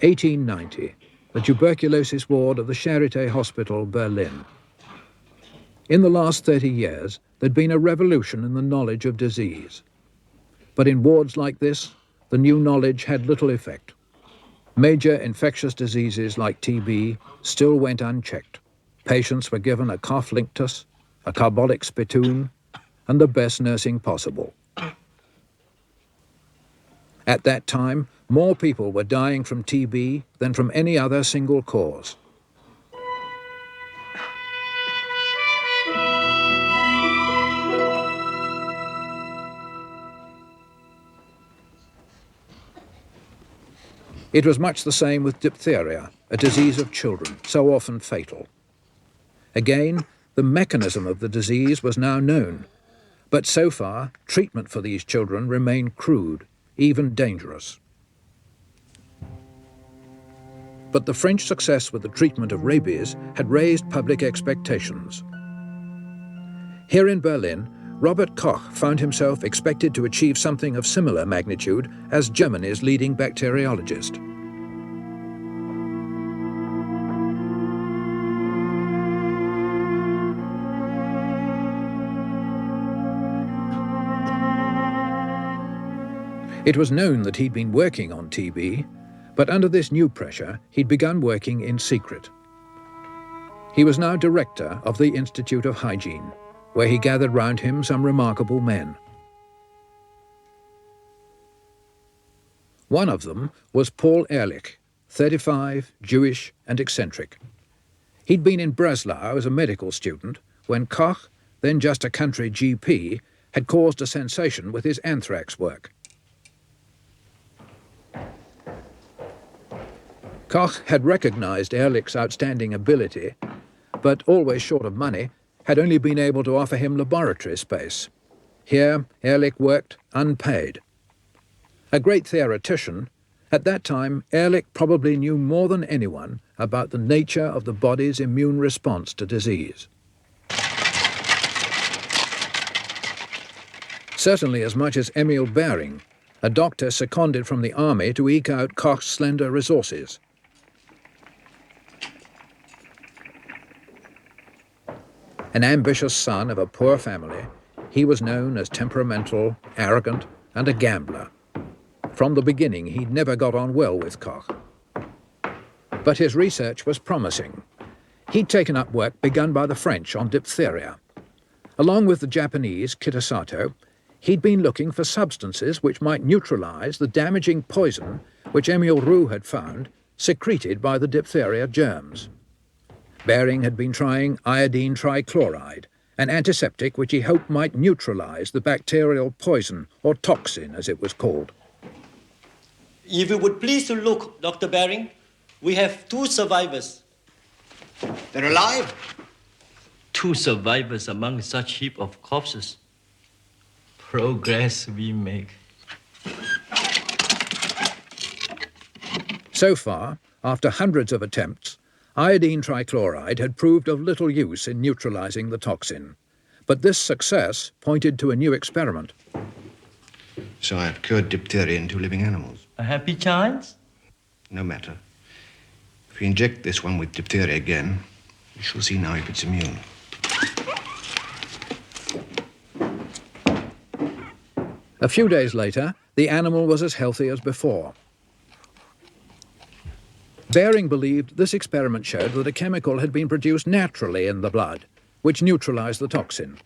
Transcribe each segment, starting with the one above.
(1890), the tuberculosis ward of the Charité Hospital, Berlin. In the last 30 years, there'd been a revolution in the knowledge of disease. But in wards like this, the new knowledge had little effect. Major infectious diseases like TB still went unchecked. Patients were given a cough linctus, a carbolic spittoon, and the best nursing possible. At that time, more people were dying from TB than from any other single cause. It was much the same with diphtheria, a disease of children, so often fatal. Again, the mechanism of the disease was now known, but so far, treatment for these children remained crude, even dangerous. But the French success with the treatment of rabies had raised public expectations. Here in Berlin, Robert Koch found himself expected to achieve something of similar magnitude as Germany's leading bacteriologist. It was known that he'd been working on TB, but under this new pressure, he'd begun working in secret. He was now director of the Institute of Hygiene, where he gathered round him some remarkable men. One of them was Paul Ehrlich, 35, Jewish and eccentric. He'd been in Breslau as a medical student when Koch, then just a country GP, had caused a sensation with his anthrax work. Koch had recognized Ehrlich's outstanding ability, but always short of money, had only been able to offer him laboratory space. Here, Ehrlich worked unpaid. A great theoretician, at that time, Ehrlich probably knew more than anyone about the nature of the body's immune response to disease. Certainly as much as Emil Behring, a doctor seconded from the army to eke out Koch's slender resources. An ambitious son of a poor family, he was known as temperamental, arrogant, and a gambler. From the beginning, he'd never got on well with Koch. But his research was promising. He'd taken up work begun by the French on diphtheria. Along with the Japanese, Kitasato, he'd been looking for substances which might neutralize the damaging poison which Emil Roux had found secreted by the diphtheria germs. Behring had been trying iodine trichloride, an antiseptic which he hoped might neutralize the bacterial poison, or toxin as it was called. If you would please to look, Dr. Behring, we have 2 survivors. They're alive? 2 survivors among such heap of corpses. Progress we make. So far, after hundreds of attempts, iodine trichloride had proved of little use in neutralizing the toxin. But this success pointed to a new experiment. So I've cured diphtheria in 2 living animals. A happy chance? No matter. If we inject this one with diphtheria again, we shall see now if it's immune. A few days later, the animal was as healthy as before. Behring believed this experiment showed that a chemical had been produced naturally in the blood, which neutralized the toxin.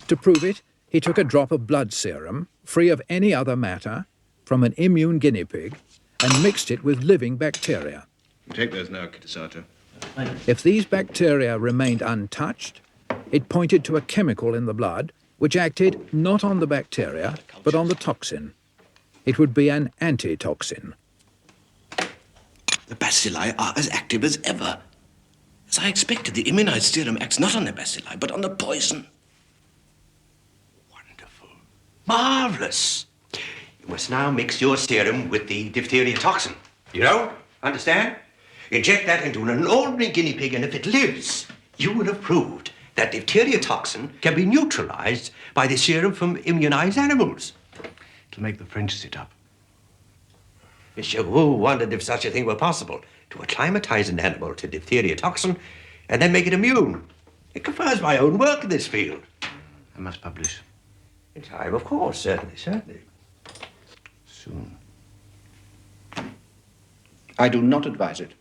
To prove it, he took a drop of blood serum, free of any other matter, from an immune guinea pig, and mixed it with living bacteria. Take those now, Kitasato. If these bacteria remained untouched, it pointed to a chemical in the blood which acted not on the bacteria, but on the toxin. It would be an antitoxin. The bacilli are as active as ever. As I expected, the immunized serum acts not on the bacilli, but on the poison. Wonderful. Marvelous. You must now mix your serum with the diphtheria toxin. You know? Understand? Inject that into an ordinary guinea pig, and if it lives, you will have proved that diphtheria toxin can be neutralized by the serum from immunized animals. It'll make the French sit up. Monsieur Wu wondered if such a thing were possible, to acclimatize an animal to diphtheria toxin and then make it immune. It confirms my own work in this field. I must publish. In time, of course, certainly. Soon. I do not advise it.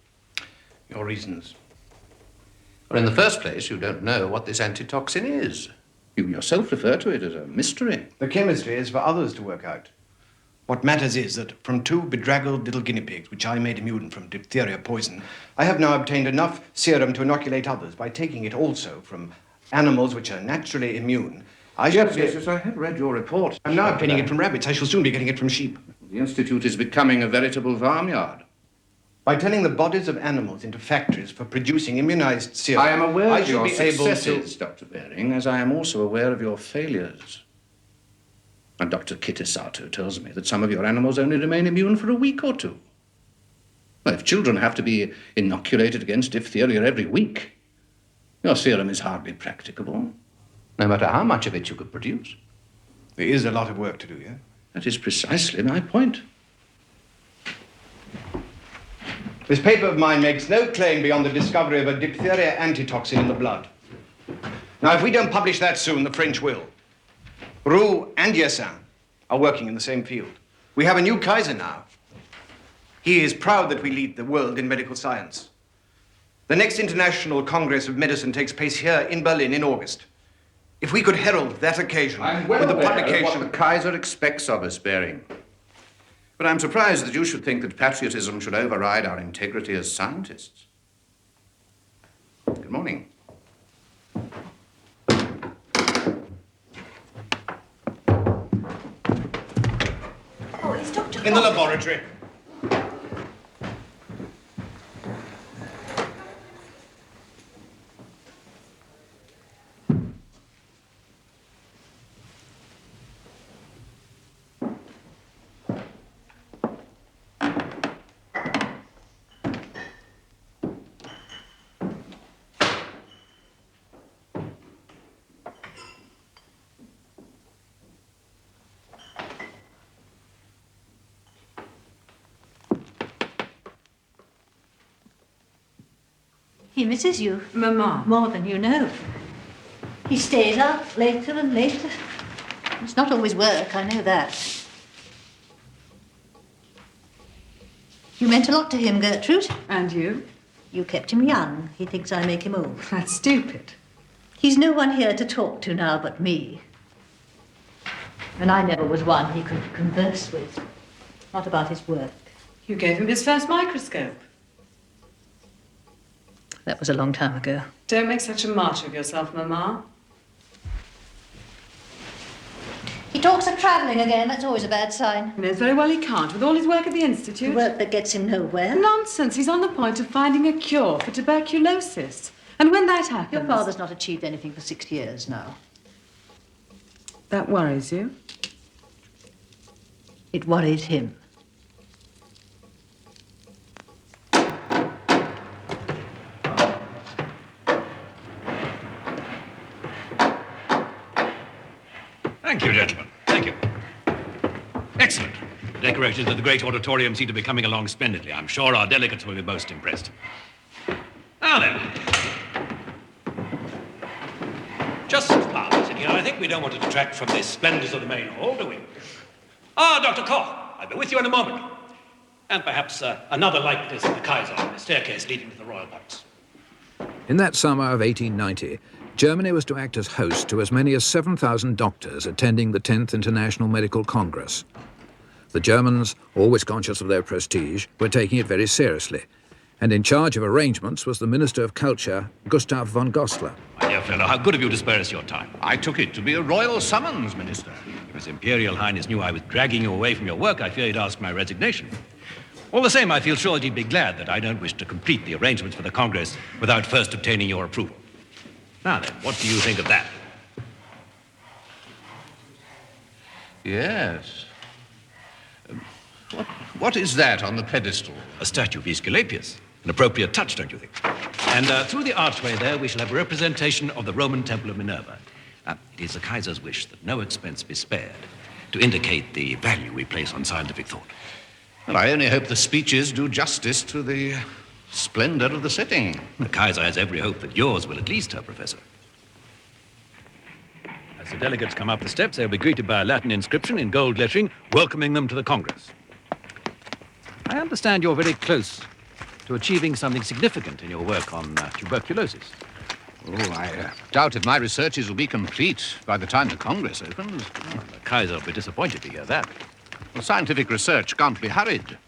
Your reasons? Well, in the first place, you don't know what this antitoxin is. You yourself refer to it as a mystery. The chemistry is for others to work out. What matters is that from 2 bedraggled little guinea pigs, which I made immune from diphtheria poison, I have now obtained enough serum to inoculate others by taking it also from animals which are naturally immune. Yes, I have read your report. I'm now obtaining it from rabbits. I shall soon be getting it from sheep. The Institute is becoming a veritable farmyard. By turning the bodies of animals into factories for producing immunized serum, I am aware of shall your be able successes, Dr. Bering, as I am also aware of your failures. And Dr. Kitasato tells me that some of your animals only remain immune for a week or two. Well, if children have to be inoculated against diphtheria every week, your serum is hardly practicable, no matter how much of it you could produce. There is a lot of work to do, yeah? That is precisely my point. This paper of mine makes no claim beyond the discovery of a diphtheria antitoxin in the blood. Now, if we don't publish that soon, the French will. Roux and Yessin are working in the same field. We have a new Kaiser now. He is proud that we lead the world in medical science. The next International Congress of Medicine takes place here in Berlin in August. If we could herald that occasion with the publication... of what the Kaiser expects of us, Bering. But I'm surprised that you should think that patriotism should override our integrity as scientists. Good morning. Oh, it's Dr. In the laboratory. He misses you. Mamma. More than you know. He stays up later and later. It's not always work, I know that. You meant a lot to him, Gertrude. And you? You kept him young. He thinks I make him old. That's stupid. He's no one here to talk to now but me. And I never was one he could converse with. Not about his work. You gave him his first microscope. That was a long time ago. Don't make such a martyr of yourself, Mamma. He talks of travelling again. That's always a bad sign. He knows very well he can't, with all his work at the Institute. Work that gets him nowhere. Nonsense. He's on the point of finding a cure for tuberculosis. And when that happens... Your father's not achieved anything for 6 years now. That worries you? It worries him. Thank you, gentlemen. Thank you. Excellent. The decorations of the great auditorium seem to be coming along splendidly. I'm sure our delegates will be most impressed. Now then. Just flowers in here. I think we don't want to detract from the splendors of the main hall, do we? Ah, Dr. Koch. I'll be with you in a moment. And perhaps another likeness of the Kaiser on the staircase leading to the royal palace. In that summer of 1890, Germany was to act as host to as many as 7,000 doctors attending the 10th International Medical Congress. The Germans, always conscious of their prestige, were taking it very seriously, and in charge of arrangements was the Minister of Culture, Gustav von Goslar. My dear fellow, how good of you to spare us your time. I took it to be a royal summons, Minister. If His Imperial Highness knew I was dragging you away from your work, I fear he'd ask my resignation. All the same, I feel sure that he'd be glad that I don't wish to complete the arrangements for the Congress without first obtaining your approval. Now then, what do you think of that? Yes. What is that on the pedestal? A statue of Aesculapius. An appropriate touch, don't you think? And through the archway there, we shall have a representation of the Roman Temple of Minerva. It is the Kaiser's wish that no expense be spared to indicate the value we place on scientific thought. Well, I only hope the speeches do justice to the splendor of the setting. The Kaiser has every hope that yours will at least, Herr Professor. As the delegates come up the steps, they'll be greeted by a Latin inscription in gold lettering, welcoming them to the Congress. I understand you're very close to achieving something significant in your work on tuberculosis. Oh, I doubt if my researches will be complete by the time the Congress opens. Oh, the Kaiser will be disappointed to hear that. Well, scientific research can't be hurried,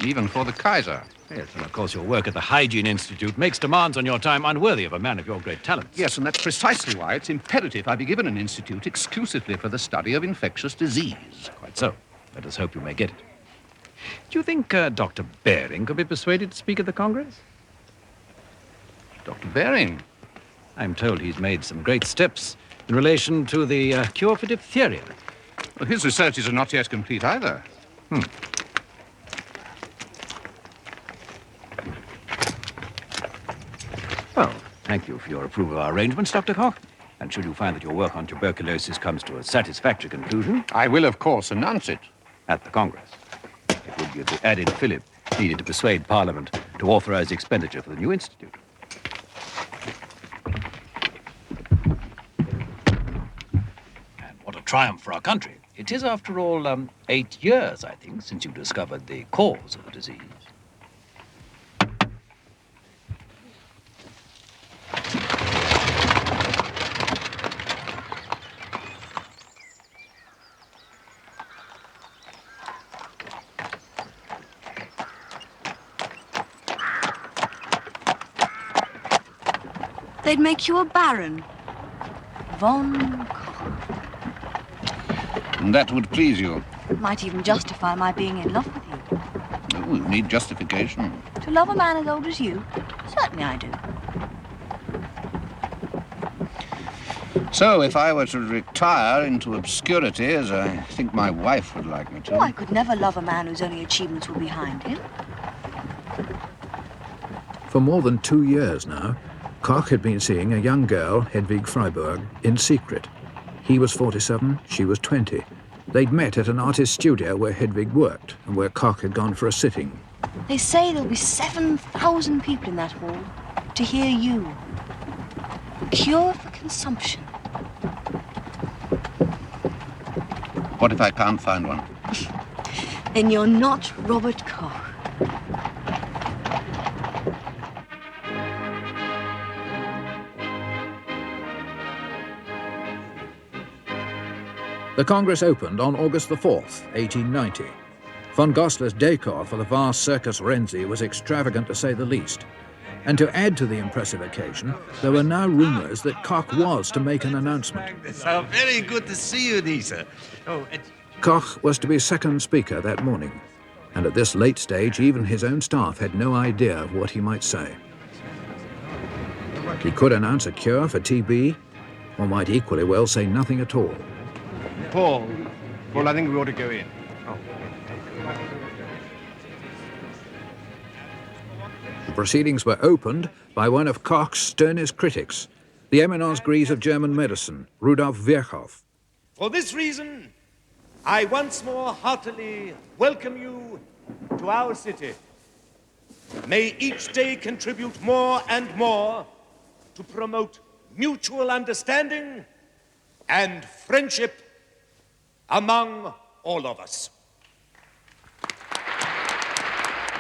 even for the Kaiser. Yes, and of course your work at the Hygiene Institute makes demands on your time unworthy of a man of your great talents. Yes, and that's precisely why it's imperative I be given an institute exclusively for the study of infectious disease. Quite so. Let us hope you may get it. Do you think Dr. Bering could be persuaded to speak at the Congress? Dr. Bering? I'm told he's made some great steps in relation to the cure for diphtheria. Well, his researches are not yet complete either. Well, thank you for your approval of our arrangements, Dr. Koch. And should you find that your work on tuberculosis comes to a satisfactory conclusion... I will, of course, announce it. At the Congress. It would be the added fillip needed to persuade Parliament to authorize expenditure for the new institute. And what a triumph for our country. It is, after all, 8 years, I think, since you discovered the cause of the disease. They'd make you a baron. Von Koch. And that would please you. Might even justify my being in love with you. Oh, you need justification. To love a man as old as you? Certainly I do. So, if I were to retire into obscurity, as I think my wife would like me to... Oh, I could never love a man whose only achievements were behind him. For more than 2 years now, Koch had been seeing a young girl, Hedwig Freiburg, in secret. He was 47, she was 20. They'd met at an artist's studio where Hedwig worked and where Koch had gone for a sitting. They say there'll be 7,000 people in that hall to hear you. A cure for consumption. What if I can't find one? Then you're not Robert Koch. The Congress opened on August the 4th, 1890. Von Goslar's decor for the vast Circus Renzi was extravagant to say the least. And to add to the impressive occasion, there were now rumors that Koch was to make an announcement. So very good to see you, Lisa. Koch was to be second speaker that morning. And at this late stage, even his own staff had no idea of what he might say. He could announce a cure for TB, or might equally well say nothing at all. Paul, I think we ought to go in. The proceedings were opened by one of Koch's sternest critics, the eminence grise of German medicine, Rudolf Virchow. For this reason, I once more heartily welcome you to our city. May each day contribute more and more to promote mutual understanding and friendship among all of us.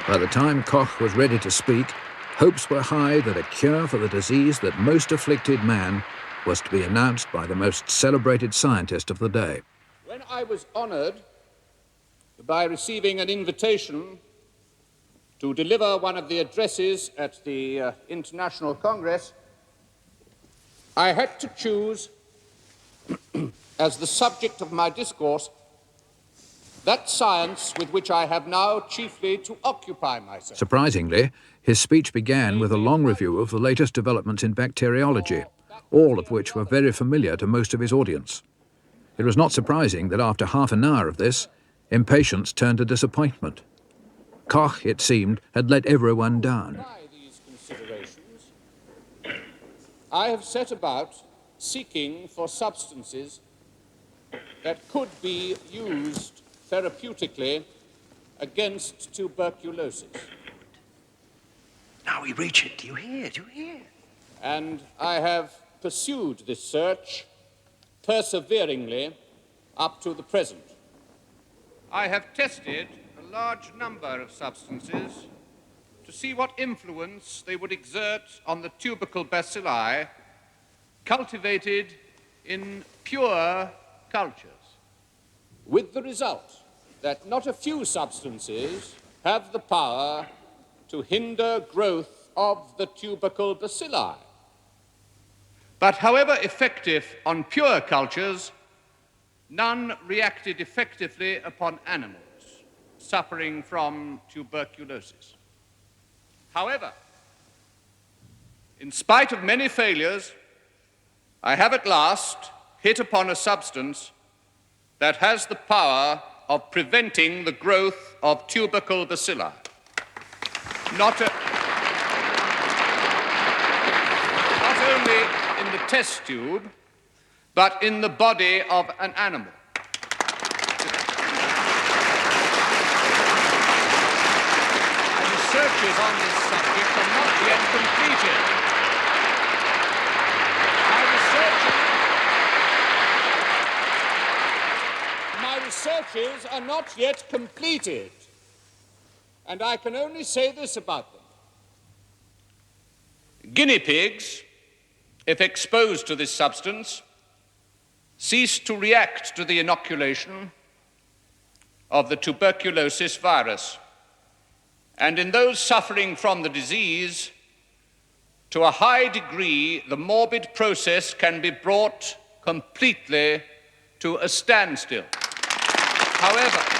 By the time Koch was ready to speak, hopes were high that a cure for the disease that most afflicted man was to be announced by the most celebrated scientist of the day. When I was honored by receiving an invitation to deliver one of the addresses at the International Congress, I had to choose as the subject of my discourse that science with which I have now chiefly to occupy myself. Surprisingly, his speech began with a long review of the latest developments in bacteriology, all of which were very familiar to most of his audience. It was not surprising that after half an hour of this, impatience turned to disappointment. Koch, it seemed, had let everyone down. By these considerations, I have set about seeking for substances that could be used therapeutically against tuberculosis. Now we reach it. Do you hear? Do you hear? And I have pursued this search perseveringly up to the present. I have tested a large number of substances to see what influence they would exert on the tubercle bacilli cultivated in pure cultures, with the result that not a few substances have the power to hinder growth of the tubercle bacilli. But however effective on pure cultures, none reacted effectively upon animals suffering from tuberculosis. However, in spite of many failures, I have at last hit upon a substance that has the power of preventing the growth of tubercle bacilli. Not only in the test tube, but in the body of an animal. My researches on this subject are not yet completed. My researches are not yet completed, and I can only say this about them. Guinea pigs, if exposed to this substance, cease to react to the inoculation of the tuberculosis virus, and in those suffering from the disease, to a high degree, the morbid process can be brought completely to a standstill. However,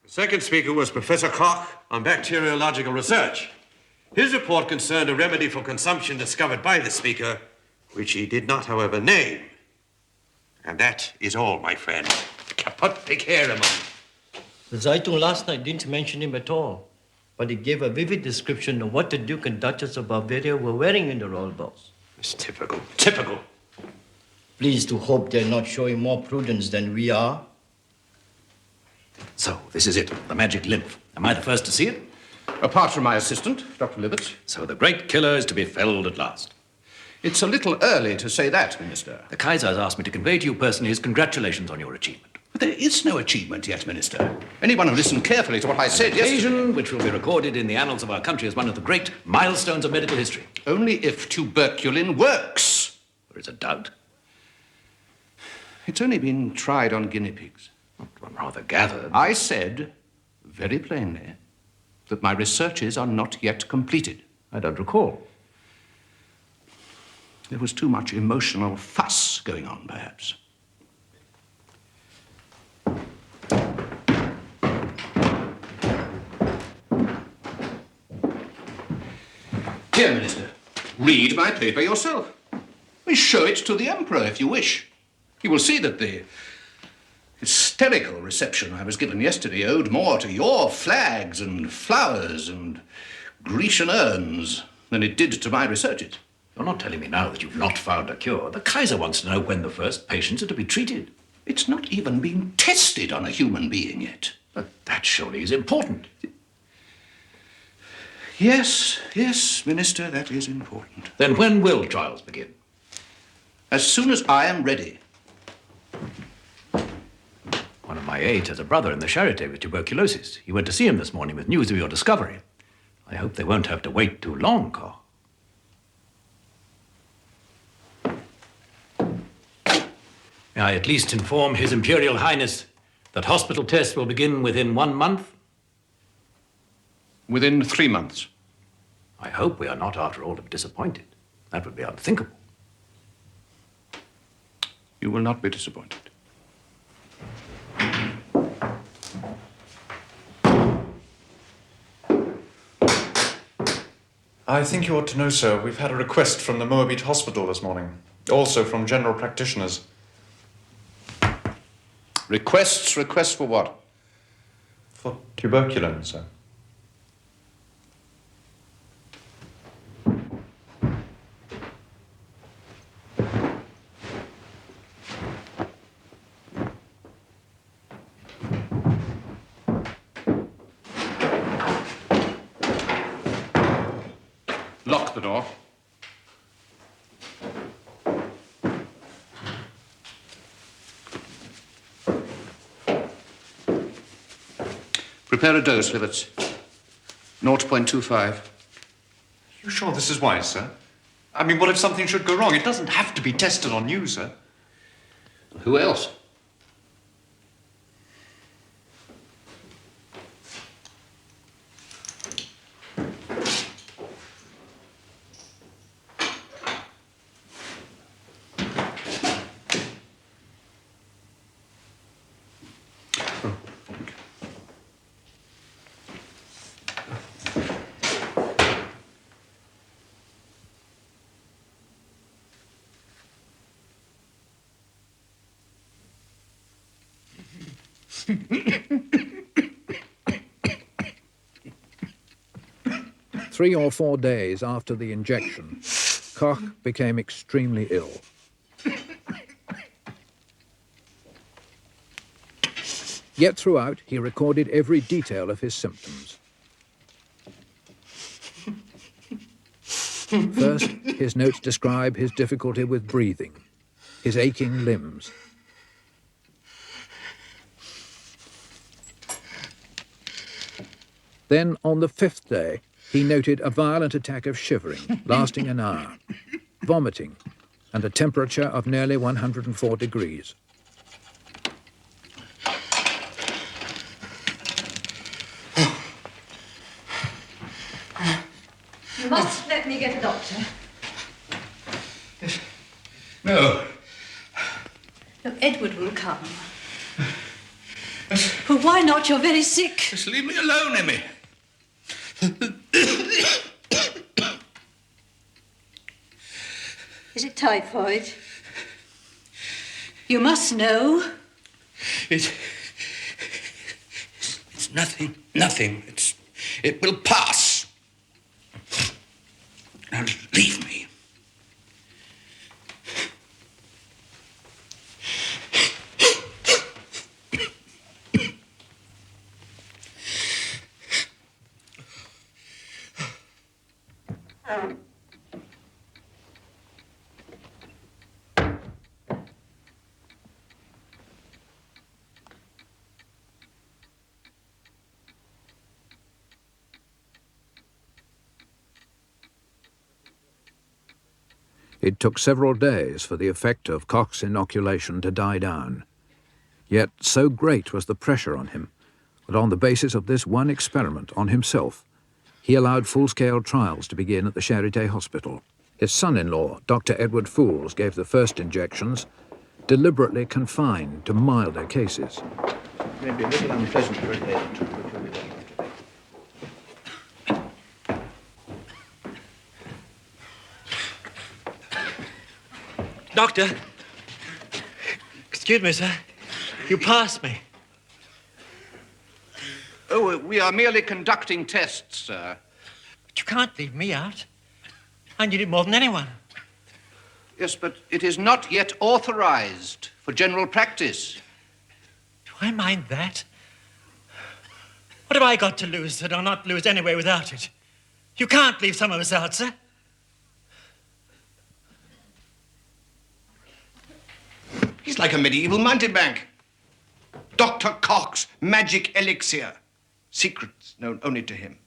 The second speaker was Professor Koch on bacteriological research. His report concerned a remedy for consumption discovered by the speaker, which he did not, however, name. And that is all, my friend. Kaput Picarum. The Zeitung last night didn't mention him at all, but he gave a vivid description of what the Duke and Duchess of Bavaria were wearing in the royal balls. It's typical, typical. Pleased to hope they're not showing more prudence than we are. So, this is it, the magic lymph. Am I the first to see it? apart from my assistant, Dr. Livett. So the great killer is to be felled at last. It's a little early to say that, Minister. The Kaiser has asked me to convey to you personally his congratulations on your achievement. But there is no achievement yet, Minister. Anyone who listened carefully to what I said An occasion yesterday... which will be recorded in the annals of our country as one of the great milestones of medical history. Only if tuberculin works. There is a doubt. It's only been tried on guinea pigs. One rather gathered. I said, very plainly, that my researches are not yet completed. I don't recall. There was too much emotional fuss going on, perhaps. Here, Minister, read my paper yourself. We show it to the Emperor, if you wish. You will see that the hysterical reception I was given yesterday owed more to your flags and flowers and Grecian urns than it did to my researches. You're not telling me now that you've not found a cure. The Kaiser wants to know when the first patients are to be treated. It's not even been tested on a human being yet. But that surely is important. Yes, Minister, that is important. Then when will trials begin? As soon as I am ready. One of my aides has a brother in the Charité with tuberculosis. He went to see him this morning with news of your discovery. I hope they won't have to wait too long, Koch. May I at least inform His Imperial Highness that hospital tests will begin within 1 month? Within 3 months. I hope we are not, after all, disappointed. That would be unthinkable. You will not be disappointed. I think you ought to know, sir, we've had a request from the Moabit Hospital this morning. Also from general practitioners. Requests for what? For tuberculin, sir. Lock the door. Prepare a dose, Livets. 0.25. You sure this is wise, sir? I mean, what if something should go wrong? It doesn't have to be tested on you, sir. Who else? Three or 4 days after the injection, Koch became extremely ill. Yet throughout, he recorded every detail of his symptoms. First, his notes describe his difficulty with breathing, his aching limbs. Then, on the 5th day, he noted a violent attack of shivering, lasting an hour, vomiting, and a temperature of nearly 104 degrees. You must let me get a doctor. No. No, Edward will come. But why not? You're very sick. Just leave me alone, Emmy. Is it typhoid? You must know. It's nothing. It will pass. Now leave me. It took several days for the effect of Koch's inoculation to die down. Yet so great was the pressure on him that on the basis of this one experiment on himself, he allowed full-scale trials to begin at the Charité Hospital. His son-in-law, Dr. Edward Fools, gave the first injections, deliberately confined to milder cases. It may be a little unpleasant for a patient, but you'll be better off today. Doctor, excuse me, sir. You passed me. Oh, we are merely conducting tests, sir. But you can't leave me out. I need it more than anyone. Yes, but it is not yet authorized for general practice. Do I mind that? What have I got to lose that I'll not lose anyway without it? You can't leave some of us out, sir. He's like a medieval mountebank. Dr. Koch's magic elixir. Secrets known only to him.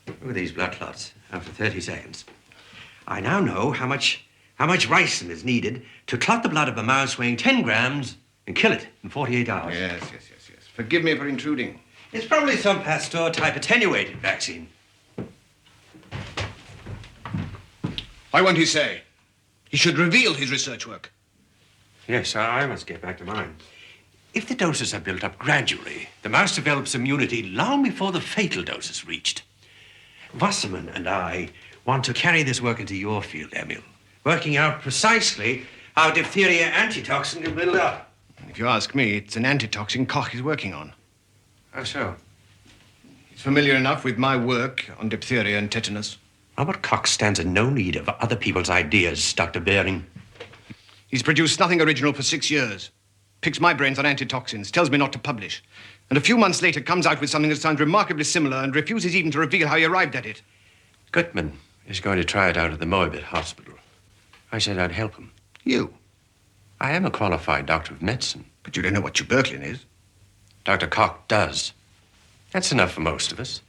Look at these blood clots after 30 seconds. I now know how much ricin is needed to clot the blood of a mouse weighing 10 grams and kill it in 48 hours. Yes. Forgive me for intruding. It's probably some Pasteur-type attenuated vaccine. Why won't he say? He should reveal his research work. Yes, I must get back to mine. If the doses are built up gradually, the mouse develops immunity long before the fatal dose is reached. Wasserman and I want to carry this work into your field, Emil, working out precisely how diphtheria antitoxin can build up. If you ask me, it's an antitoxin Koch is working on. How so? He's familiar enough with my work on diphtheria and tetanus. Robert Koch stands in no need of other people's ideas, Dr. Bering. He's produced nothing original for 6 years. Picks my brains on antitoxins, tells me not to publish. And a few months later comes out with something that sounds remarkably similar and refuses even to reveal how he arrived at it. Gutman is going to try it out at the Moabit Hospital. I said I'd help him. You? I am a qualified doctor of medicine. But you don't know what tuberculin is. Dr. Koch does. That's enough for most of us.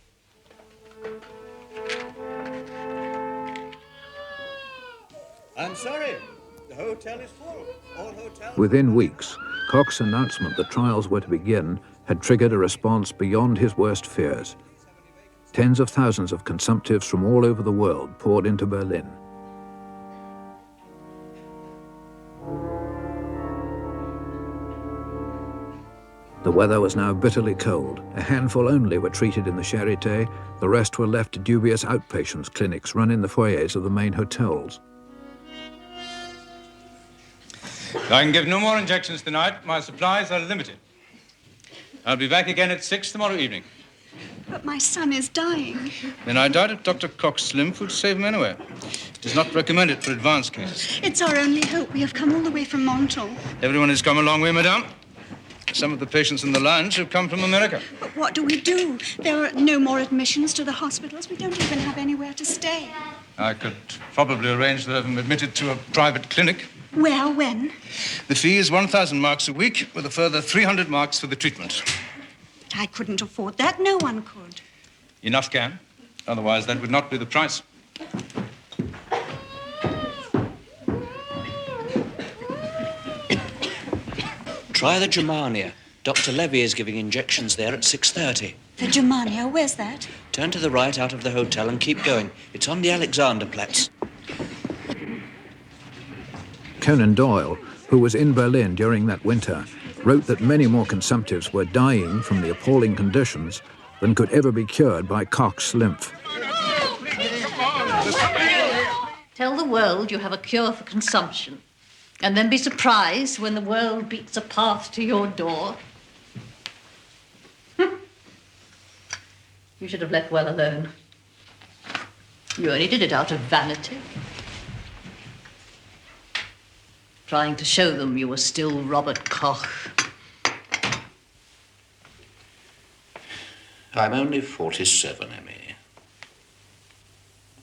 I'm sorry. The hotel is full. All hotels... Within weeks, Koch's announcement that trials were to begin had triggered a response beyond his worst fears. Tens of thousands of consumptives from all over the world poured into Berlin. The weather was now bitterly cold. A handful only were treated in the Charité. The rest were left to dubious outpatients clinics run in the foyers of the main hotels. I can give no more injections tonight. My supplies are limited. I'll be back again at 6 tomorrow evening. But my son is dying. Then I doubt if Dr. Koch's lymph would save him anyway. It is not recommended for advanced cases. It's our only hope. We have come all the way from Monton. Everyone has come a long way, madame. Some of the patients in the lounge have come from America. But what do we do? There are no more admissions to the hospitals. We don't even have anywhere to stay. I could probably arrange to have him admitted to a private clinic. Where, when? The fee is 1,000 marks a week, with a further 300 marks for the treatment. But I couldn't afford that. No one could. Enough can. Otherwise, that would not be the price. Try the Germania. Dr. Levy is giving injections there at 6:30. The Germania, where's that? Turn to the right out of the hotel and keep going. It's on the Alexanderplatz. Conan Doyle, who was in Berlin during that winter, wrote that many more consumptives were dying from the appalling conditions than could ever be cured by Koch's lymph. Tell the world you have a cure for consumption, and then be surprised when the world beats a path to your door. You should have left well alone. You only did it out of vanity. Trying to show them you were still Robert Koch. I'm only 47, Emmy.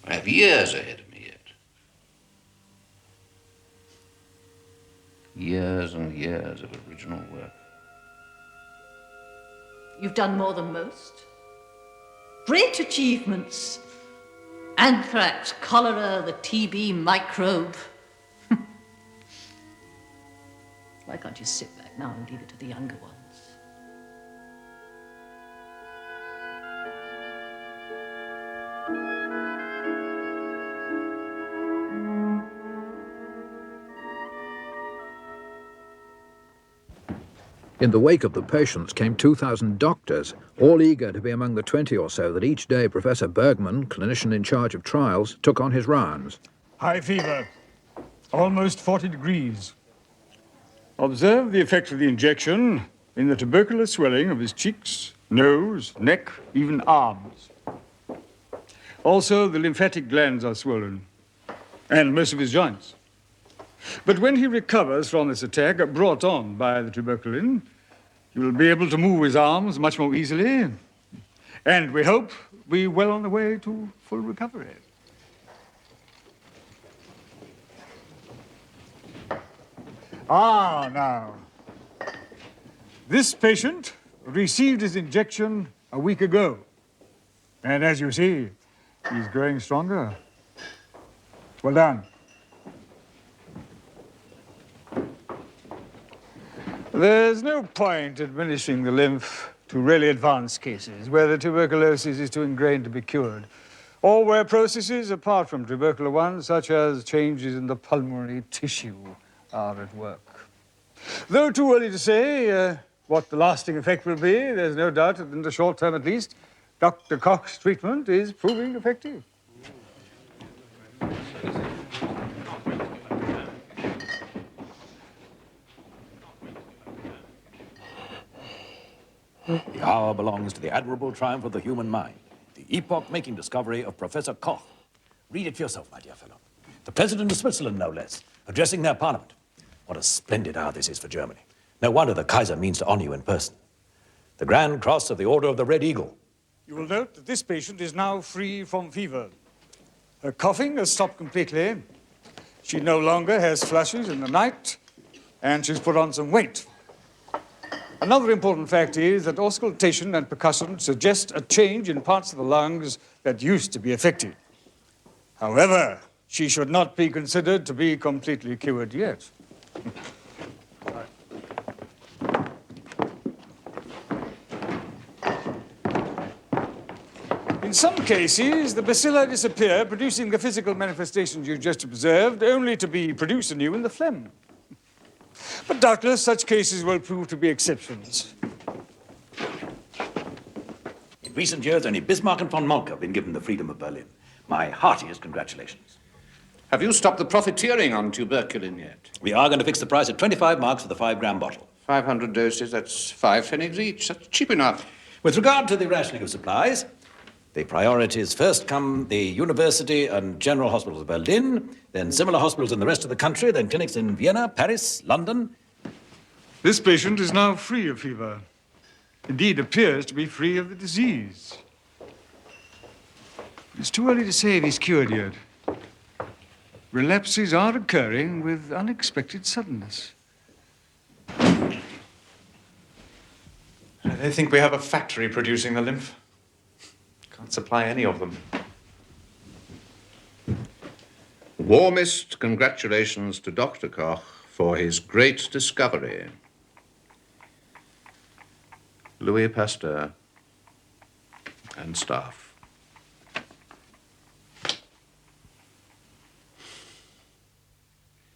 I have years ahead of me yet. Years and years of original work. You've done more than most. Great achievements. Anthrax, cholera, the TB microbe. Why can't you sit back now and leave it to the younger ones? In the wake of the patients came 2,000 doctors, all eager to be among the 20 or so that each day Professor Bergman, clinician in charge of trials, took on his rounds. High fever, almost 40 degrees. Observe the effect of the injection in the tubercular swelling of his cheeks, nose, neck, even arms. Also, the lymphatic glands are swollen. and most of his joints. But when he recovers from this attack, brought on by the tuberculin, he will be able to move his arms much more easily, and we hope be well on the way to full recovery. Now, this patient received his injection a week ago, and as you see, he's growing stronger. Well done. There's no point administering the lymph to really advanced cases where the tuberculosis is too ingrained to be cured, or where processes apart from tubercular ones, such as changes in the pulmonary tissue, are at work. Though too early to say what the lasting effect will be, there's no doubt that in the short term at least, Dr. Koch's treatment is proving effective. The hour belongs to the admirable triumph of the human mind, the epoch-making discovery of Professor Koch. Read it for yourself, my dear fellow. The President of Switzerland, no less, addressing their parliament. What a splendid hour this is for Germany. No wonder the Kaiser means to honor you in person. The Grand Cross of the Order of the Red Eagle. You will note that this patient is now free from fever. Her coughing has stopped completely. She no longer has flushes in the night, and she's put on some weight. Another important fact is that auscultation and percussion suggest a change in parts of the lungs that used to be affected. However, she should not be considered to be completely cured yet. In some cases, the bacilli disappear, producing the physical manifestations you just observed, only to be produced anew in the phlegm. But doubtless such cases will prove to be exceptions. In recent years, only Bismarck and von Moltke have been given the freedom of Berlin. My heartiest congratulations. Have you stopped the profiteering on tuberculin yet? We are going to fix the price at 25 marks for the 5-gram bottle. 500 doses, that's 5 pfennigs each. That's cheap enough. With regard to the rationing of supplies, the priorities first come the University and General Hospitals of Berlin, then similar hospitals in the rest of the country, then clinics in Vienna, Paris, London. This patient is now free of fever. Indeed, appears to be free of the disease. It's too early to say if he's cured yet. Relapses are occurring with unexpected suddenness. They think we have a factory producing the lymph. Can't supply any of them. Warmest congratulations to Dr. Koch for his great discovery. Louis Pasteur and staff.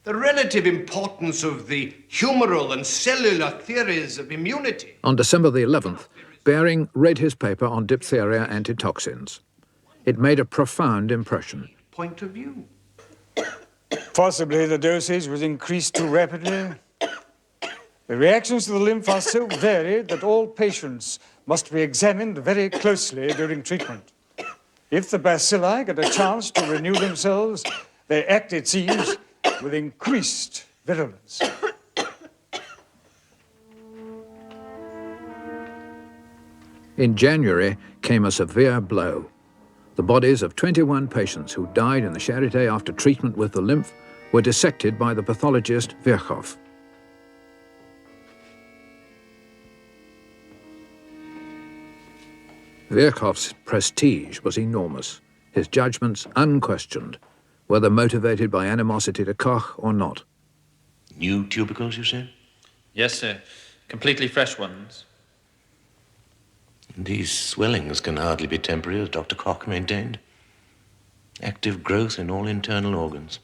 The relative importance of the humoral and cellular theories of immunity. On December the 11th, Behring read his paper on diphtheria antitoxins. It made a profound impression. Point of view. Possibly the dosage was increased too rapidly. The reactions to the lymph are so varied that all patients must be examined very closely during treatment. If the bacilli get a chance to renew themselves, they act, it seems, with increased virulence. In January came a severe blow. The bodies of 21 patients who died in the Charité after treatment with the lymph were dissected by the pathologist Virchow. Virchow's prestige was enormous, his judgments unquestioned, whether motivated by animosity to Koch or not. New tubercles, you said? Yes, sir. Completely fresh ones. These swellings can hardly be temporary, as Dr. Koch maintained. Active growth in all internal organs.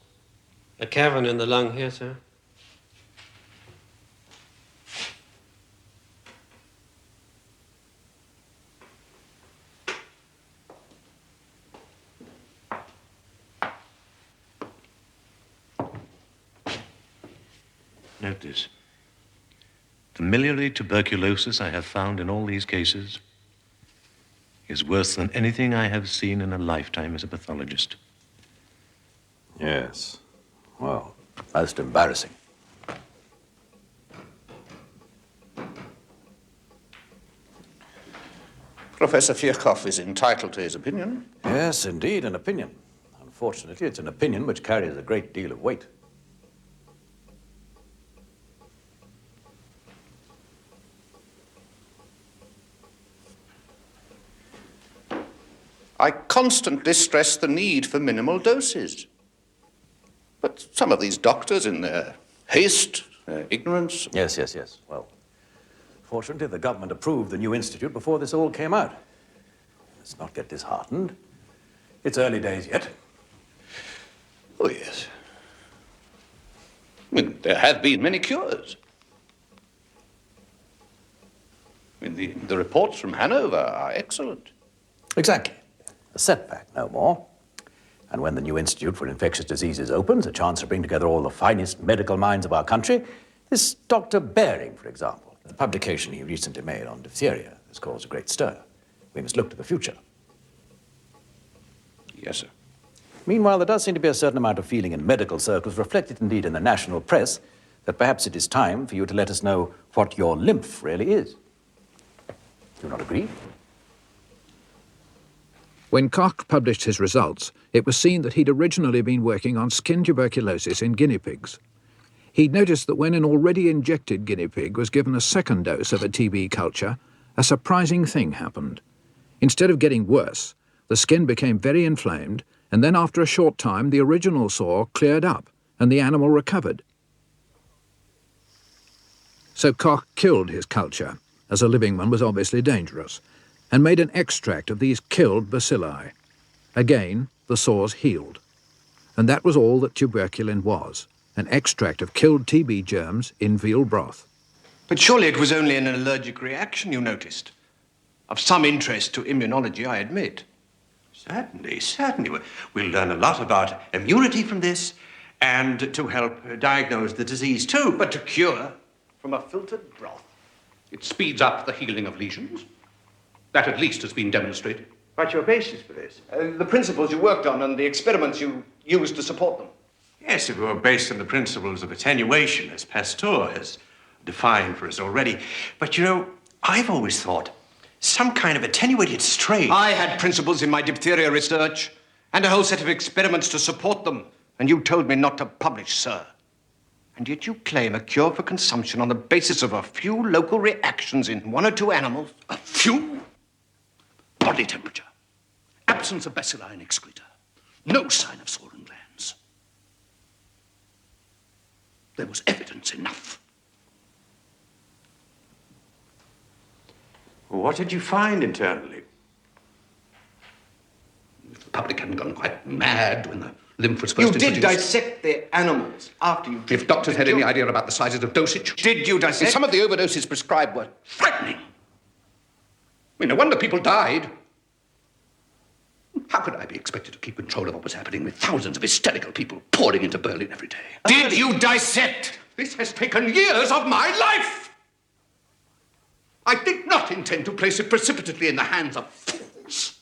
A cavern in the lung here, sir. Note this. The miliary tuberculosis I have found in all these cases is worse than anything I have seen in a lifetime as a pathologist. Yes. Well, most embarrassing. Professor Virchow is entitled to his opinion. Yes, indeed, an opinion. Unfortunately, it's an opinion which carries a great deal of weight. I constantly stress the need for minimal doses. But some of these doctors, in their haste, their ignorance... Yes. Well, fortunately, the government approved the new institute before this all came out. Let's not get disheartened. It's early days yet. Oh, yes. I mean, there have been many cures. I mean, the reports from Hanover are excellent. Exactly. A setback, no more. And when the new Institute for Infectious Diseases opens, a chance to bring together all the finest medical minds of our country, this Dr. Bering, for example. The publication he recently made on diphtheria has caused a great stir. We must look to the future. Yes, sir. Meanwhile, there does seem to be a certain amount of feeling in medical circles, reflected indeed in the national press, that perhaps it is time for you to let us know what your lymph really is. Do you not agree? When Koch published his results, it was seen that he'd originally been working on skin tuberculosis in guinea pigs. He'd noticed that when an already injected guinea pig was given a second dose of a TB culture, a surprising thing happened. Instead of getting worse, the skin became very inflamed, and then after a short time the original sore cleared up and the animal recovered. So Koch killed his culture, as a living one was obviously dangerous, and made an extract of these killed bacilli. Again, the sores healed. And that was all that tuberculin was, an extract of killed TB germs in veal broth. But surely it was only an allergic reaction you noticed. Of some interest to immunology, I admit. Certainly. We'll learn a lot about immunity from this, and to help diagnose the disease too. But to cure from a filtered broth? It speeds up the healing of lesions. That at least has been demonstrated. What's your basis for this? The principles you worked on and the experiments you used to support them. Yes, it were based on the principles of attenuation, as Pasteur has defined for us already. But you know, I've always thought some kind of attenuated strain. I had principles in my diphtheria research and a whole set of experiments to support them. And you told me not to publish, sir. And yet you claim a cure for consumption on the basis of a few local reactions in one or two animals. A few? Body temperature, absence of bacilli and excreta, no sign of swollen glands. There was evidence enough. What did you find internally? If the public hadn't gone quite mad when the lymph was first introduced. You did dissect the animals after you... If doctors had any idea about the sizes of dosage... Did you dissect? Some of the overdoses prescribed were frightening. I mean, no wonder people died. How could I be expected to keep control of what was happening with thousands of hysterical people pouring into Berlin every day? Did you dissect? This has taken years of my life! I did not intend to place it precipitately in the hands of fools.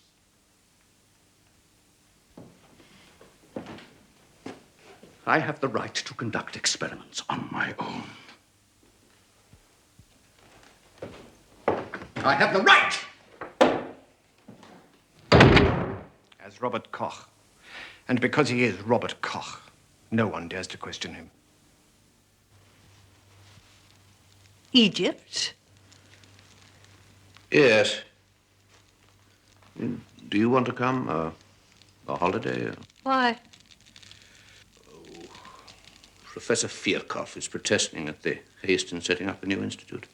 I have the right to conduct experiments on my own. I have the right! As Robert Koch. And because he is Robert Koch, no one dares to question him. Egypt? Yes. Do you want to come? A holiday? Why? Professor Virchow is protesting at the haste in setting up a new institute.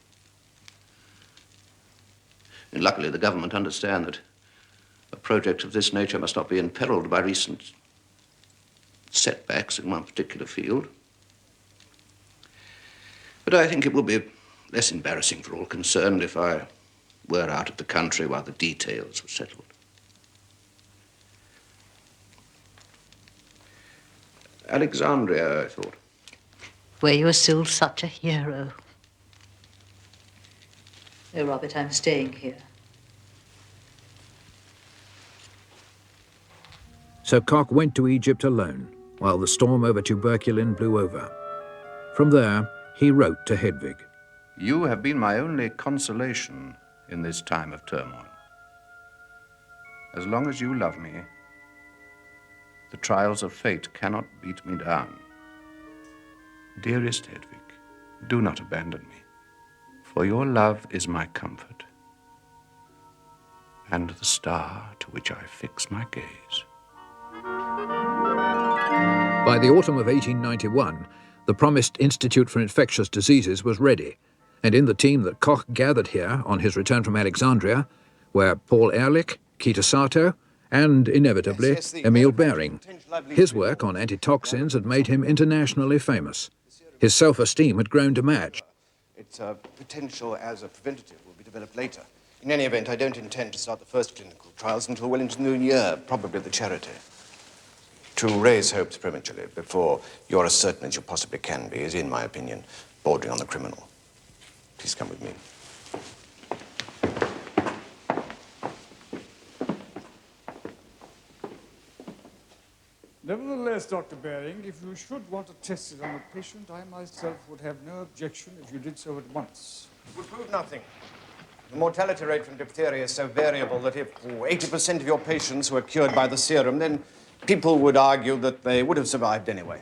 And luckily, the government understand that a project of this nature must not be imperiled by recent setbacks in one particular field. But I think it would be less embarrassing for all concerned if I were out of the country while the details were settled. Alexandria, I thought. Where you are still such a hero. No, Robert, I'm staying here. So Koch went to Egypt alone, while the storm over tuberculin blew over. From there, he wrote to Hedvig. You have been my only consolation in this time of turmoil. As long as you love me, the trials of fate cannot beat me down. Dearest Hedvig, do not abandon me, for your love is my comfort and the star to which I fix my gaze. By the autumn of 1891, the promised Institute for Infectious Diseases was ready, and in the team that Koch gathered here on his return from Alexandria were Paul Ehrlich, Quinto and, inevitably, Emil Behring. His work on antitoxins had made him internationally famous. His self-esteem had grown to match. Its potential as a preventative will be developed later. In any event, I don't intend to start the first clinical trials until well into the new year, probably the charity. To raise hopes prematurely before you're as certain as you possibly can be is, in my opinion, bordering on the criminal. Please come with me. Nevertheless, Dr. Behring, if you should want to test it on a patient, I myself would have no objection if you did so at once. It would prove nothing. The mortality rate from diphtheria is so variable that if 80% of your patients were cured by the serum, then people would argue that they would have survived anyway.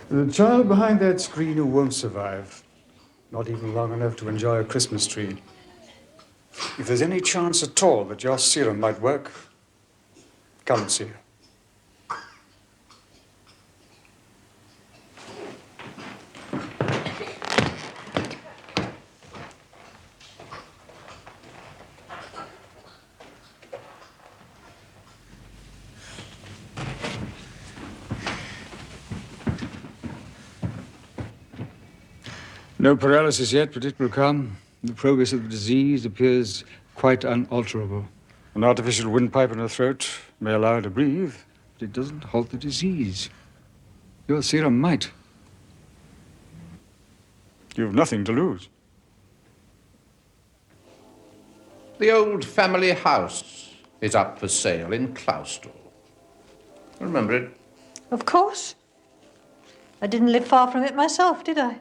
The child behind that screen who won't survive, not even long enough to enjoy a Christmas tree. If there's any chance at all that your serum might work, come and see her. No paralysis yet, but it will come. The progress of the disease appears quite unalterable. An artificial windpipe in her throat may allow her to breathe, but it doesn't halt the disease. Your serum might. You have nothing to lose. The old family house is up for sale in Clausthal. Remember it? Of course. I didn't live far from it myself, did I?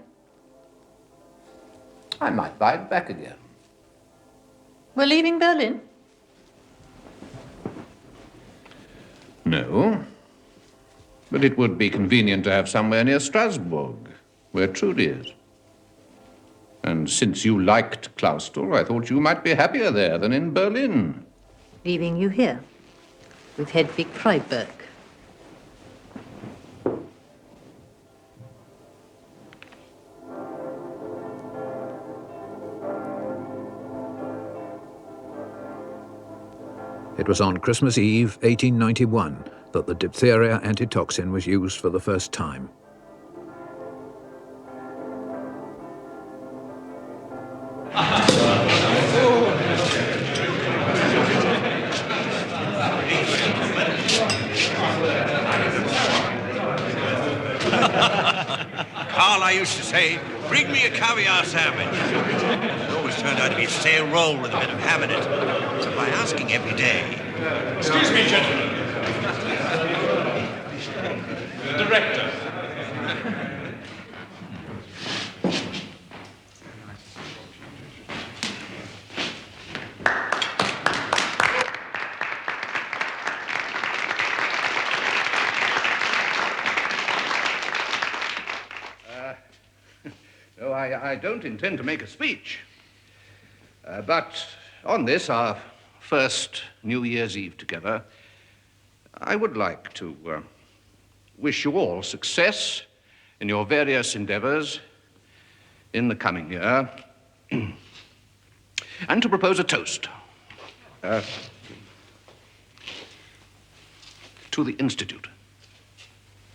I might buy it back again. We're leaving Berlin? No. But it would be convenient to have somewhere near Strasbourg, where Trudy is. And since you liked Clausthal, I thought you might be happier there than in Berlin. Leaving you here, with Hedvig Freiberg. It was on Christmas Eve, 1891, that the diphtheria antitoxin was used for the first time. Carl, I used to say, bring me a caviar sandwich. It always turned out to be a stale roll with a bit of ham in it. So by asking every day... Excuse me, gentlemen. The director. No, I don't intend to make a speech. But on this, our first New Year's Eve together, I would like to wish you all success in your various endeavors in the coming year, and to propose a toast to the Institute.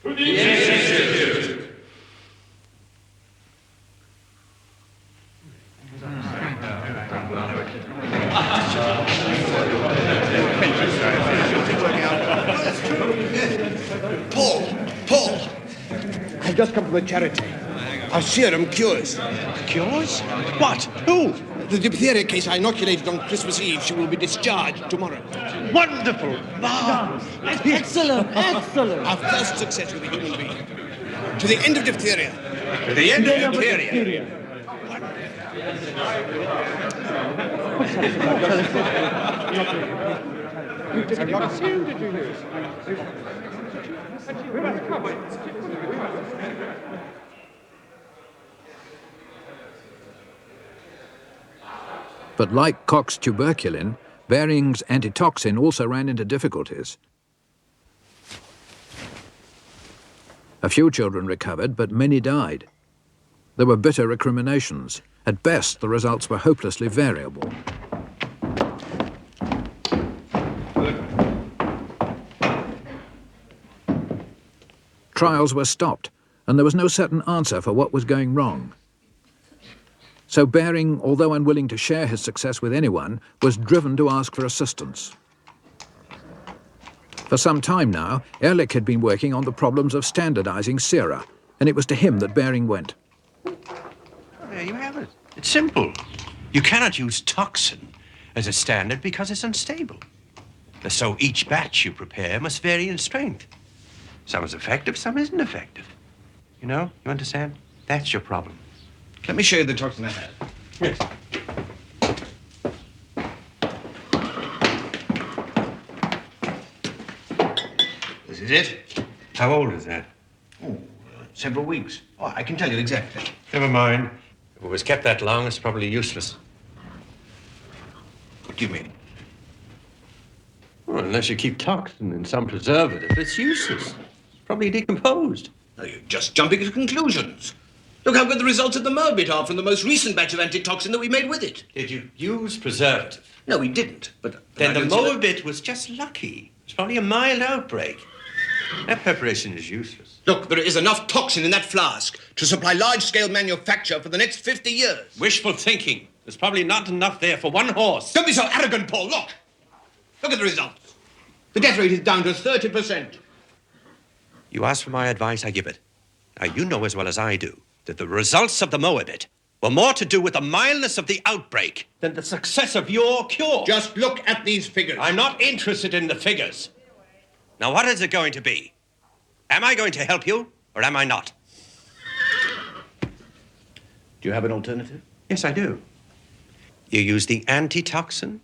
To the Institute. Paul! I've just come from the charity. Our serum cures. Cures? What? Who? The diphtheria case I inoculated on Christmas Eve, she will be discharged tomorrow. Wonderful! Marvelous! Excellent, excellent. Our first success with a human being. To the end of diphtheria. To the end of diphtheria. But like Koch's tuberculin, Behring's antitoxin also ran into difficulties. A few children recovered, but many died. There were bitter recriminations. At best, the results were hopelessly variable. Trials were stopped, and there was no certain answer for what was going wrong. So Behring, although unwilling to share his success with anyone, was driven to ask for assistance. For some time now, Ehrlich had been working on the problems of standardizing sera, and it was to him that Behring went. There you have it. It's simple. You cannot use toxin as a standard because it's unstable. So each batch you prepare must vary in strength. Some is effective, some isn't effective. You know, you understand? That's your problem. Let me show you the toxin I have. Yes. This is it. How old is that? Oh, several weeks. Oh, I can tell you exactly. Never mind. If it was kept that long, it's probably useless. What do you mean? Well, unless you keep toxin in some preservative, it's useless. It's probably decomposed. No, you're just jumping to conclusions. Look how good the results of the Moabit are from the most recent batch of antitoxin that we made with it. Did you use preservative? No, we didn't, but... Then the Moabit was just lucky. It's probably a mild outbreak. That preparation is useless. Look, there is enough toxin in that flask to supply large-scale manufacture for the next 50 years. Wishful thinking. There's probably not enough there for one horse. Don't be so arrogant, Paul. Look. Look at the results. The death rate is down to 30%. You ask for my advice, I give it. Now, you know as well as I do that the results of the Moabit were more to do with the mildness of the outbreak than the success of your cure. Just look at these figures. I'm not interested in the figures. Now, what is it going to be? Am I going to help you, or am I not? Do you have an alternative? Yes, I do. You use the antitoxin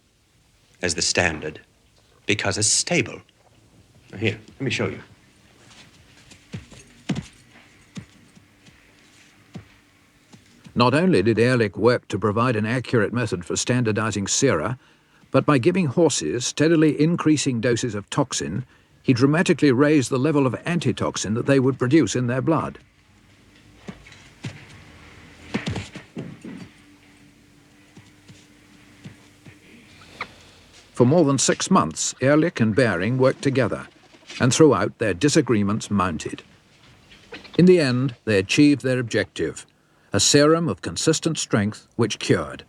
as the standard because it's stable. Now, here, let me show you. Not only did Ehrlich work to provide an accurate method for standardizing sera, but by giving horses steadily increasing doses of toxin, he dramatically raised the level of antitoxin that they would produce in their blood. For more than 6 months, Ehrlich and Behring worked together, and throughout their disagreements mounted. In the end, they achieved their objective, a serum of consistent strength which cured.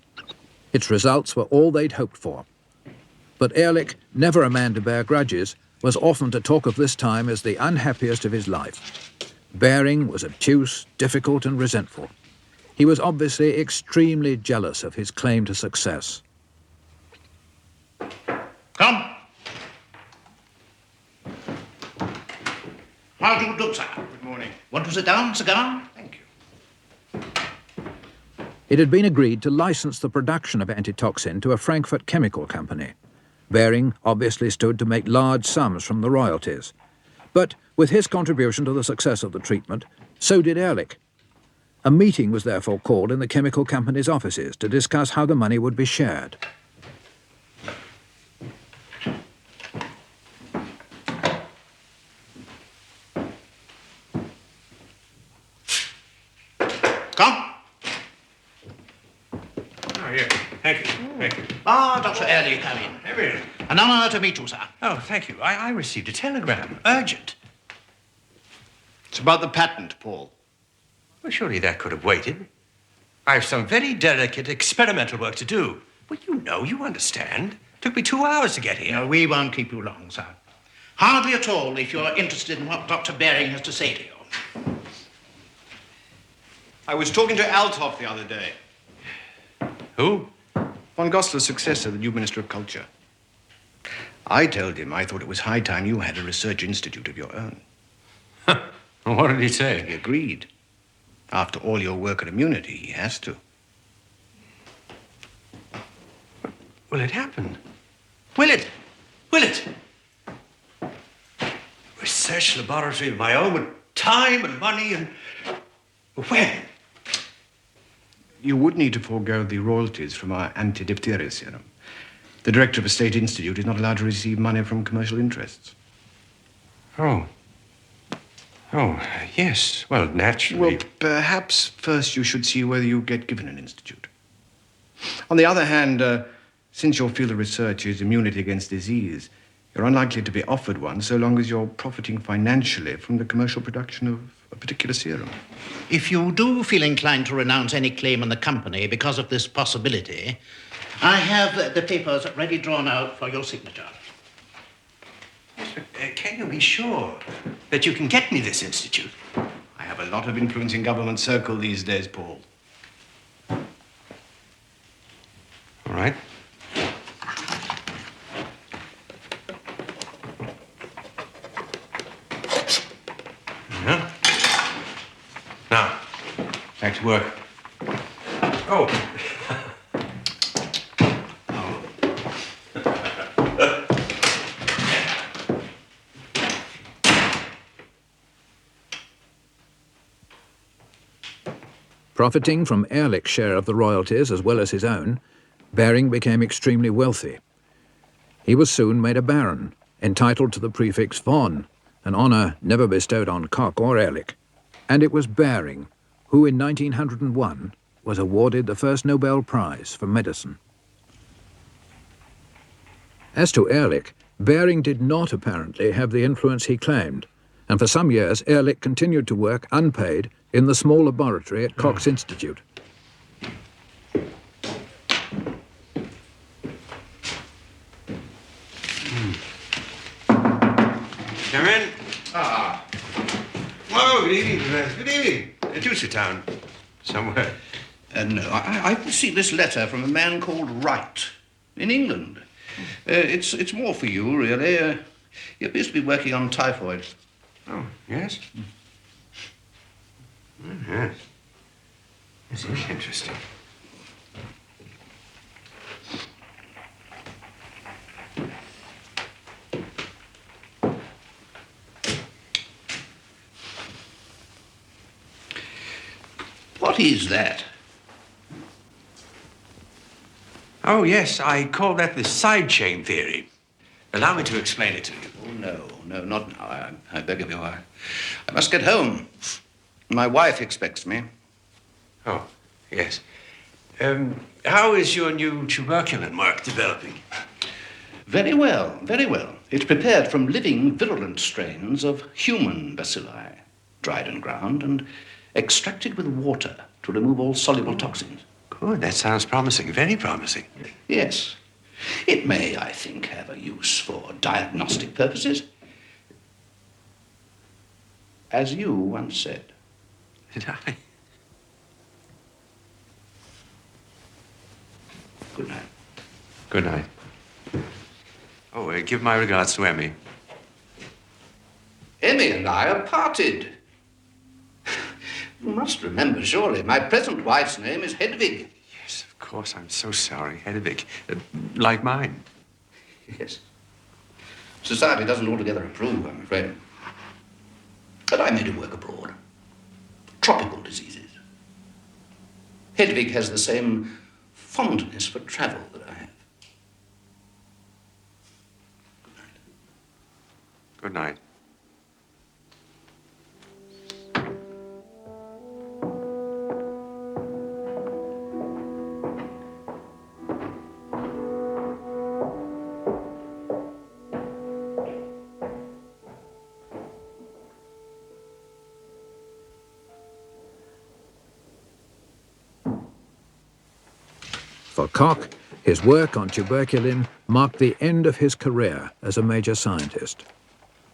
Its results were all they'd hoped for. But Ehrlich, never a man to bear grudges, was often to talk of this time as the unhappiest of his life. Behring was obtuse, difficult, and resentful. He was obviously extremely jealous of his claim to success. Come. How do you do, sir? Good morning. Want to sit down, cigar? Thank you. It had been agreed to license the production of antitoxin to a Frankfurt chemical company. Behring obviously stood to make large sums from the royalties. But with his contribution to the success of the treatment, so did Ehrlich. A meeting was therefore called in the chemical company's offices to discuss how the money would be shared. Come. Oh, here. Thank you. Thank you. Ah, Dr. Ehrlich, come in. Really? An honor to meet you, sir. Oh, thank you. I received a telegram. Urgent. It's about the patent, Paul. Well, surely that could have waited. I have some very delicate experimental work to do. But you know, you understand. Took me 2 hours to get here. No, we won't keep you long, sir. Hardly at all if you're interested in what Dr. Behring has to say to you. I was talking to Althoff the other day. Who? von Goslar's successor, the new Minister of Culture. I told him I thought it was high time you had a research institute of your own. What did he say? He agreed. After all your work on immunity, he has to. Will it happen? Will it? Will it? Research laboratory of my own with time and money and... When? You would need to forego the royalties from our anti-diphtheria serum. The director of a state institute is not allowed to receive money from commercial interests. Oh. Oh, yes. Well, naturally. Well, perhaps first you should see whether you get given an institute. On the other hand, since your field of research is immunity against disease, you're unlikely to be offered one so long as you're profiting financially from the commercial production of a particular serum. If you do feel inclined to renounce any claim on the company because of this possibility, I have the papers ready drawn out for your signature. Can you be sure that you can get me this institute? I have a lot of influence in government circle these days, Paul. All right. Yeah. Now, back to work. Oh. Profiting from Ehrlich's share of the royalties as well as his own, Behring became extremely wealthy. He was soon made a baron, entitled to the prefix von, an honour never bestowed on Koch or Ehrlich. And it was Behring who in 1901 was awarded the first Nobel Prize for medicine. As to Ehrlich, Behring did not apparently have the influence he claimed, and for some years Ehrlich continued to work unpaid in the small laboratory at Koch's Institute. Come in. Ah. Oh, good evening, Professor. Good evening. Do sit down. Somewhere. No, I've received this letter from a man called Wright in England. It's more for you, really. He appears to be working on typhoid. Oh, yes? Oh, yes. This is interesting. What is that? Oh, yes, I call that the side chain theory. Allow me to explain it to you. Oh, no, not now. I beg of you. I must get home. My wife expects me. Oh, yes. How is your new tuberculin work developing? Very well, very well. It's prepared from living virulent strains of human bacilli, dried and ground, and extracted with water to remove all soluble toxins. Good, that sounds promising, very promising. Yes. It may, I think, have a use for diagnostic purposes. As you once said. Did I? Good night. Good night. Oh, give my regards to Emmy. Emmy and I are parted. You must remember, surely, my present wife's name is Hedwig. Yes, of course, I'm so sorry. Hedwig, like mine. Yes. Society doesn't altogether approve, I'm afraid. But I made her work abroad. Tropical diseases. Hedwig has the same fondness for travel that I have. Good night. For Koch, his work on tuberculin marked the end of his career as a major scientist.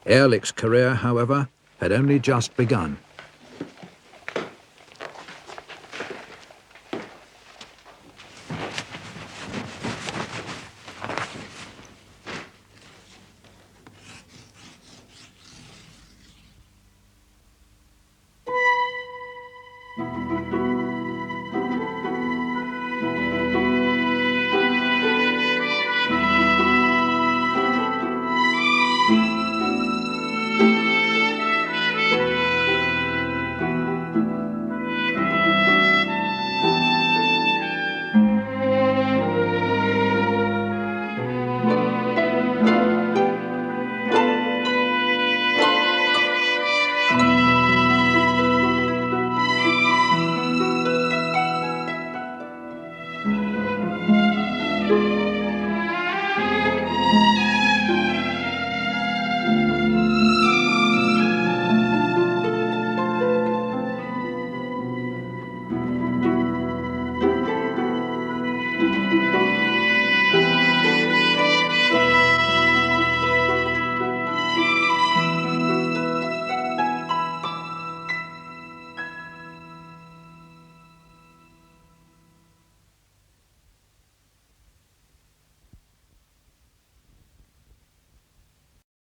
Ehrlich's career, however, had only just begun.